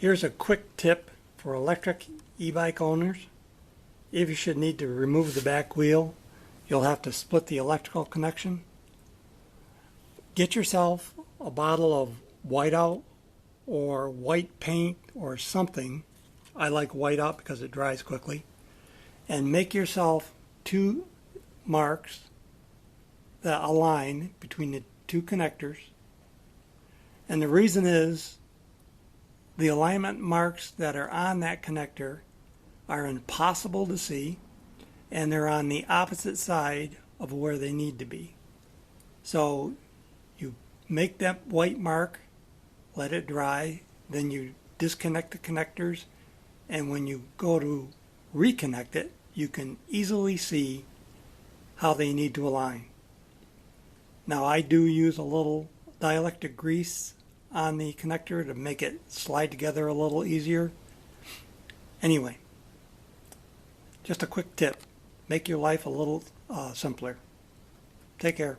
Here's a quick tip for electric e-bike owners. If you should need to remove the back wheel, you'll have to split the electrical connection. Get yourself a bottle of whiteout or white paint or something. I like whiteout because it dries quickly. And make yourself two marks that align between the two connectors. And the reason is the alignment marks that are on that connector are impossible to see, and they're on the opposite side of where they need to be. So you make that white mark, let it dry, then you disconnect the connectors, and when you go to reconnect it, you can easily see how they need to align. Now I do use a little dielectric grease on the connector to make it slide together a little easier. Anyway, just a quick tip. Make your life a little simpler. Take care.